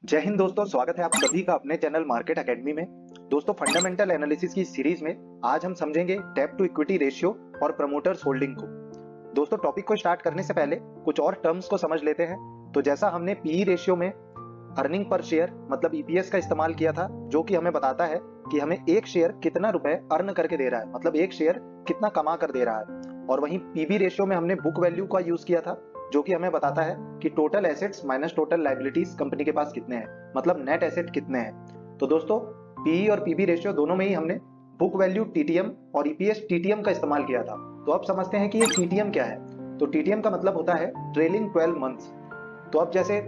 जय हिंद दोस्तों, स्वागत है आप सभी का अपने चैनल मार्केट एकेडमी में। दोस्तों, फंडामेंटल एनालिसिस की सीरीज में आज हम समझेंगे डेब्ट टू इक्विटी रेशियो और प्रमोटर्स होल्डिंग को। दोस्तों, टॉपिक को स्टार्ट करने से पहले कुछ और टर्म्स को समझ लेते हैं। तो जैसा हमने पीई रेशियो में अर्निंग पर शेयर मतलब ईपीएस का इस्तेमाल किया था, जो कि हमें बताता है कि हमें एक शेयर कितना रुपए अर्न करके दे रहा है, मतलब एक शेयर कितना कमा कर दे रहा है। और वहीं पीबी रेशियो में हमने बुक वैल्यू का यूज किया था, जो कि हमें बताता है कि total assets minus total liabilities company के पास कितने हैं, मतलब नेट एसेट कितने हैं। तो दोस्तों, पीई और पीबी रेशियो दोनों में ही हमने बुक वैल्यू टीटीएम और ईपीएस टीटीएम का इस्तेमाल किया था। तो अब समझते हैं कि ये टीटीएम क्या है। तो टीटीएम का मतलब होता है ट्रेलिंग 12 मंथ्स। तो अब जैसे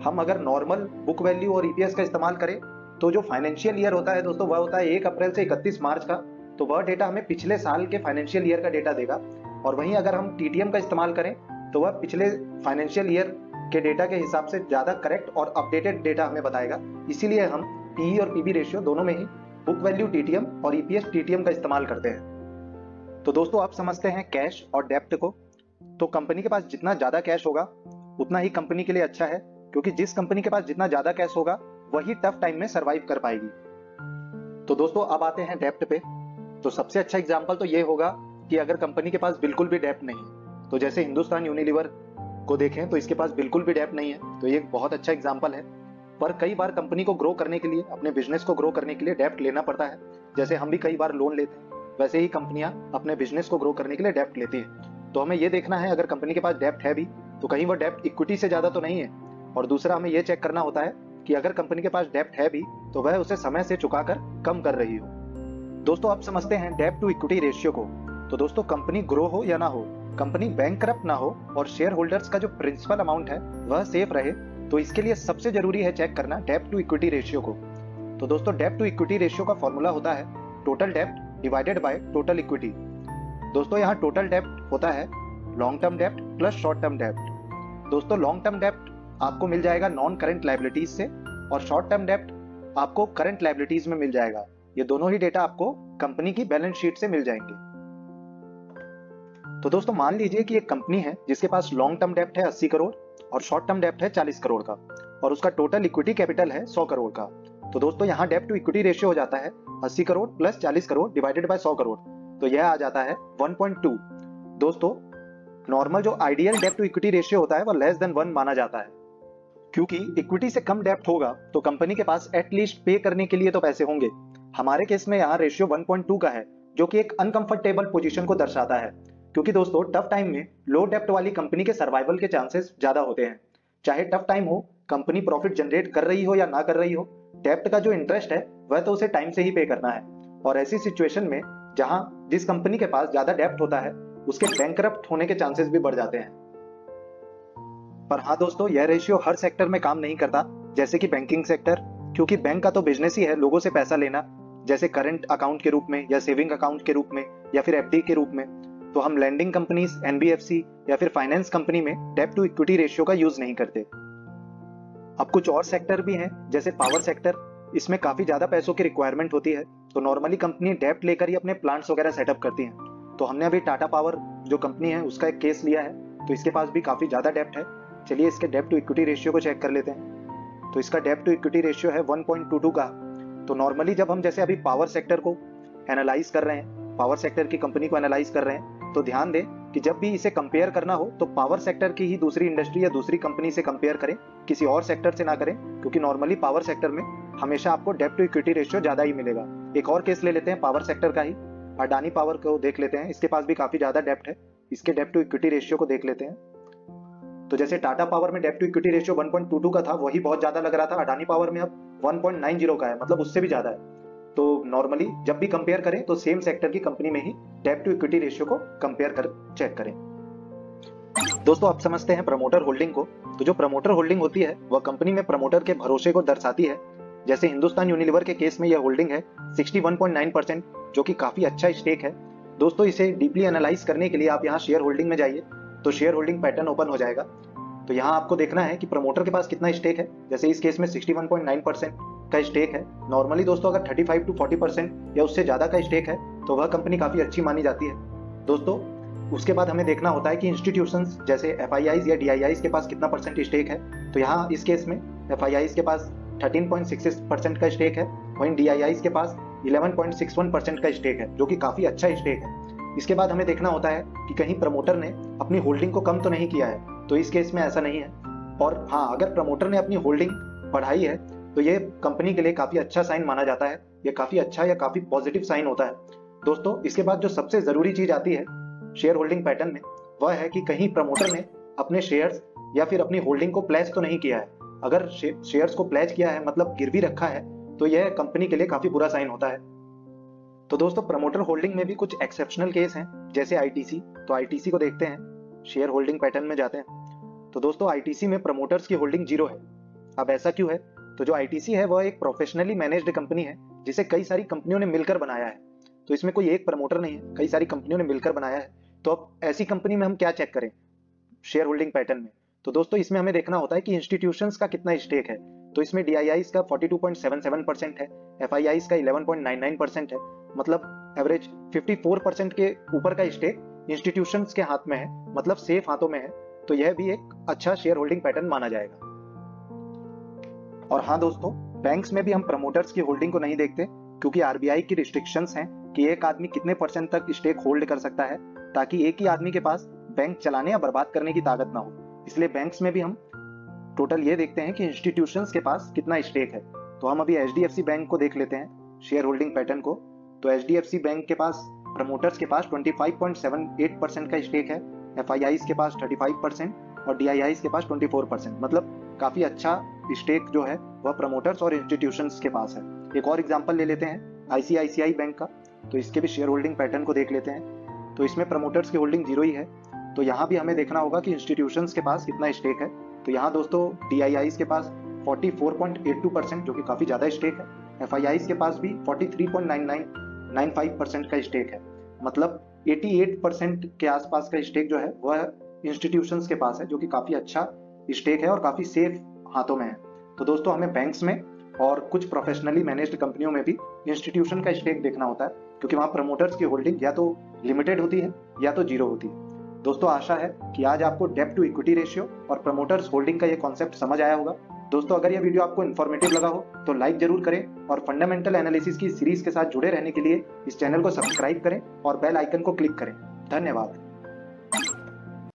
हम अगर नॉर्मल बुक वैल्यू और ईपीएस का इस्तेमाल करें तो जो फाइनेंशियल ईयर होता है दोस्तों, वह होता है 1 अप्रैल से 31 मार्च का। तो वह डेटा हमें पिछले साल के फाइनेंशियल ईयर का डेटा देगा। और वहीं अगर हम टीटीएम का इस्तेमाल करें तो वह पिछले फाइनेंशियल ईयर के डेटा के हिसाब से ज्यादा करेक्ट और अपडेटेड डेटा हमें बताएगा। इसीलिए हम पीई और पीबी रेशियो दोनों में ही बुक वैल्यू टीटीएम और ईपीएस टीटीएम का इस्तेमाल करते हैं। तो दोस्तों, आप समझते हैं कैश और डेप्ट को। तो कंपनी के पास जितना ज्यादा कैश होगा उतना ही कंपनी के लिए अच्छा है, क्योंकि जिस कंपनी के पास जितना ज्यादा कैश होगा वही टफ टाइम में सरवाइव कर पाएगी। तो दोस्तों, अब आते हैं डेप्ट पे। तो सबसे अच्छा एग्जांपल तो ये होगा कि अगर कंपनी के पास बिल्कुल भी डेप्ट नहीं है, तो जैसे हिंदुस्तान यूनिलीवर को देखें तो इसके पास बिल्कुल भी डेप्ट नहीं है, तो ये एक बहुत अच्छा एग्जांपल है। पर कई बार कंपनी को ग्रो करने के लिए, अपने बिजनेस को ग्रो करने के लिए डेप्ट लेना पड़ता है। जैसे हम भी कई बार लोन लेते हैं, वैसे ही कंपनियां अपने बिजनेस को ग्रो करने के लिए डेप्ट लेती है। तो हमें ये देखना है अगर कंपनी के पास डेप्ट है भी तो कहीं वह डेप्ट इक्विटी से ज्यादा तो नहीं है। और दूसरा, हमें यह चेक करना होता है कि अगर कंपनी के पास डेप्ट है भी तो वह उसे समय से चुकाकर कम कर रही हो। दोस्तों, अब समझते हैं डेब्ट टू इक्विटी रेशियो को। तो दोस्तों, कंपनी ग्रो हो या ना हो, कंपनी बैंकरप्ट ना हो और शेयर होल्डर्स का जो प्रिंसिपल अमाउंट है वह सेफ रहे, तो इसके लिए सबसे जरूरी है चेक करना डेब्ट टू इक्विटी रेशियो को। तो दोस्तों, डेब्ट टू इक्विटी रेशियो का फॉर्मूला होता है टोटल डेब्ट डिवाइडेड बाय टोटल इक्विटी। दोस्तों, यहाँ टोटल डेब्ट होता है लॉन्ग टर्म डेब्ट प्लस शॉर्ट टर्म डेब्ट। दोस्तों, लॉन्ग टर्म डेब्ट आपको मिल जाएगा नॉन करंट लायबिलिटीज से, और शॉर्ट टर्म डेब्ट आपको करंट लायबिलिटीज में मिल जाएगा। ये दोनों ही डेटा आपको कंपनी की बैलेंस शीट से मिल जाएंगे। तो दोस्तों, मान लीजिए कि एक कंपनी है जिसके पास लॉन्ग टर्म डेब्ट है 80 करोड़ और शॉर्ट टर्म डेब्ट है 40 करोड़ का, और उसका टोटल इक्विटी कैपिटल है 100 करोड़ का। तो दोस्तों, यहाँ डेब्ट टू इक्विटी रेशियो हो जाता है 80 crore plus 40 crore divided by 100 crore, तो यह आ जाता है 1.2। दोस्तों, नॉर्मल जो आइडियल डेब्ट टू इक्विटी रेशियो होता है वह लेस देन 1 माना जाता है, क्योंकि इक्विटी से कम डेब्ट होगा तो कंपनी के पास एटलीस्ट पे करने के लिए तो पैसे होंगे। हमारे केस में यहाँ रेशियो 1.2 का है, जो कि एक अनकंफर्टेबल पोजीशन को दर्शाता है, क्योंकि दोस्तों टफ टाइम में लो डेब्ट वाली कंपनी के सर्वाइवल के चांसेस ज्यादा होते हैं। चाहे टफ टाइम हो, कंपनी प्रॉफिट जनरेट कर रही हो या ना कर रही हो, डेब्ट का जो इंटरेस्ट है वह तो उसे टाइम से ही पे करना है। और ऐसी सिचुएशन में जहां जिस कंपनी के पास ज्यादा डेब्ट होता है उसके बैंकरप्ट होने के चांसेस भी बढ़ जाते हैं। पर हाँ दोस्तों, यह रेशियो हर सेक्टर में काम नहीं करता, जैसे कि बैंकिंग सेक्टर, क्योंकि बैंक का तो बिजनेस ही है लोगों से पैसा लेना, जैसे करंट अकाउंट के रूप में या सेविंग अकाउंट के रूप में या फिर एफडी के रूप में। तो हम लैंडिंग कंपनीज, एनबीएफसी या फिर फाइनेंस कंपनी में डेब्ट टू इक्विटी रेशियो का यूज नहीं करते। अब कुछ और सेक्टर भी हैं, जैसे पावर सेक्टर, इसमें काफी ज्यादा पैसों की रिक्वायरमेंट होती है, तो नॉर्मली कंपनी डेब्ट लेकर ही अपने प्लांट्स वगैरह सेटअप करती हैं। तो हमने अभी टाटा पावर जो कंपनी है उसका एक केस लिया है, तो इसके पास भी काफी ज्यादा डेब्ट है। चलिए इसके डेब्ट टू इक्विटी रेशियो को चेक कर लेते हैं। तो इसका डेब्ट टू इक्विटी रेशियो है 1.22 का। तो नॉर्मली जब हम जैसे अभी पावर सेक्टर को एनालाइज कर रहे हैं, पावर सेक्टर की कंपनी को एनालाइज कर रहे हैं, तो ध्यान दें कि जब भी इसे कंपेयर करना हो तो पावर सेक्टर की ही दूसरी इंडस्ट्री या दूसरी कंपनी से कंपेयर करें, किसी और सेक्टर से ना करें, क्योंकि नॉर्मली पावर सेक्टर में हमेशा आपको डेब्ट टू इक्विटी रेशियो ज्यादा ही मिलेगा। एक और केस ले लेते हैं पावर सेक्टर का ही, अडानी पावर को देख लेते हैं, इसके पास भी काफी ज्यादा डेब्ट है। इसके डेब्ट टू इक्विटी रेशियो को देख लेते हैं। तो जैसे टाटा पावर में डेब्ट टू इक्विटी रेशियो 1.22 का था, वही बहुत ज्यादा लग रहा था। अडानी पावर में अब 1.90 का है, मतलब उससे भी ज्यादा है। तो नॉर्मली जब भी कंपेयर करें तो सेम सेक्टर की कंपनी में ही डेब्ट टू इक्विटी रेशियो को कंपेयर कर चेक करें। दोस्तों, आप समझते हैं प्रमोटर होल्डिंग को। तो जो प्रमोटर होल्डिंग होती है वह कंपनी में प्रमोटर के भरोसे को दर्शाती है। जैसे हिंदुस्तान यूनिलीवर के केस में यह होल्डिंग है 61.9%, जो कि काफी अच्छा स्टेक है। दोस्तों, इसे डीपली एनालाइज करने के लिए आप यहाँ शेयर होल्डिंग में जाइए, तो शेयर होल्डिंग पैटर्न ओपन हो जाएगा। तो यहाँ आपको देखना है कि प्रमोटर के पास कितना स्टेक है। जैसे इस केस में 61.9% का स्टेक है। नॉर्मली दोस्तों अगर 35 to 40% या उससे ज्यादा का स्टेक है तो वह कंपनी काफी अच्छी मानी जाती है। दोस्तों, उसके बाद हमें देखना होता है कि इंस्टीट्यूशंस जैसे एफआईआईज या डीआईआईज के पास कितना परसेंट स्टेक है। तो यहाँ इस केस में FIIs के पास 13.66% का स्टेक है, वहीं DIIs के पास 11.61% का स्टेक है, जो कि काफी अच्छा स्टेक है। इसके बाद हमें देखना होता है कि कहीं प्रमोटर ने अपनी होल्डिंग को कम तो नहीं किया है, तो इस केस में ऐसा नहीं है। और हाँ, अगर प्रमोटर ने अपनी होल्डिंग बढ़ाई है तो ये कंपनी के लिए काफी अच्छा साइन माना जाता है, ये काफी अच्छा या काफी पॉजिटिव साइन होता है। दोस्तों, इसके बाद जो सबसे जरूरी चीज आती है शेयर होल्डिंग पैटर्न में, वह है कि कहीं प्रमोटर ने अपने शेयर्स या फिर अपनी होल्डिंग को प्लेज तो नहीं किया है। अगर शेयर्स को प्लेज किया है, मतलब गिरवी रखा है, तो यह कंपनी के लिए काफी बुरा साइन होता है। तो दोस्तों, प्रमोटर होल्डिंग में भी कुछ एक्सेप्शनल केस हैं, जैसे ITC। तो ITC को देखते हैं, शेयर होल्डिंग पैटर्न में जाते हैं। तो दोस्तों, ITC में प्रमोटर्स की होल्डिंग 0 है। अब ऐसा क्यों है? तो जो ITC है वह एक प्रोफेशनली मैनेज्ड कंपनी है, जिसे कई सारी कंपनियों ने मिलकर बनाया है। तो इसमें कोई एक प्रमोटर नहीं है, कई सारी कंपनियों ने मिलकर बनाया है। तो अब ऐसी कंपनी में हम क्या चेक करें शेयर होल्डिंग पैटर्न में? तो दोस्तों, इसमें हमें देखना होता है कि इंस्टीट्यूशंस का कितना स्टेक है। तो इसमें DIIs का 42.77% है, FIIs का 11.99% है, मतलब एवरेज 54% के ऊपर का स्टेक इंस्टीट्यूशंस के हाथ में है, मतलब सेफ हाथों में है। तो यह भी एक अच्छा शेयर होल्डिंग पैटर्न माना जाएगा। और हाँ दोस्तों, बैंक्स में भी हम प्रमोटर्स की होल्डिंग को नहीं देखते, क्योंकि RBI की रिस्ट्रिक्शंस हैं कि एक आदमी कितने % तक स्टेक होल्ड कर सकता है, ताकि एक ही आदमी के पास बैंक चलाने या बर्बाद करने की ताकत ना हो। इसलिए बैंक्स में भी हम टोटल ये देखते हैं कि इंस्टीट्यूशंस के पास कितना स्टेक है। तो हम अभी HDFC बैंक को देख लेते हैं, शेयर होल्डिंग पैटर्न को। तो HDFC बैंक के पास प्रमोटर्स के पास 25.78% का स्टेक है, FIIs के पास 35% और DIIs के पास 24%, मतलब काफी अच्छा स्टेक जो है वह प्रमोटर्स और इंस्टीट्यूशंस के पास है। एक और एग्जांपल ले लेते हैं ICICI बैंक का। तो इसके भी शेयर होल्डिंग पैटर्न को देख लेते हैं। तो इसमें प्रमोटर्स की होल्डिंग 0 ही है। तो यहाँ भी हमें देखना होगा कि इंस्टीट्यूशंस के पास कितना स्टेक है। तो यहाँ दोस्तों, DIIs के पास 44.82%, जो कि काफी ज्यादा स्टेक है। FIIs के पास भी 43.95% का स्टेक है, मतलब 88% के आसपास का स्टेक जो है वह इंस्टीट्यूशंस के पास है, जो कि काफी अच्छा स्टेक है और काफी सेफ हाथों में है। तो दोस्तों, हमें बैंक्स में और कुछ प्रोफेशनली मैनेज्ड कंपनियों में भी इंस्टीट्यूशन का स्टेक देखना होता है, क्योंकि वहां प्रमोटर्स की होल्डिंग या तो लिमिटेड होती है या तो 0 होती है। दोस्तों, आशा है कि आज आपको डेब्ट टू इक्विटी रेशियो और प्रमोटर्स होल्डिंग का ये कॉन्सेप्ट समझ आया होगा। दोस्तों, अगर यह वीडियो आपको इन्फॉर्मेटिव लगा हो तो लाइक जरूर करें, और फंडामेंटल एनालिसिस की सीरीज के साथ जुड़े रहने के लिए इस चैनल को सब्सक्राइब करें और बेल आइकन को क्लिक करें। धन्यवाद।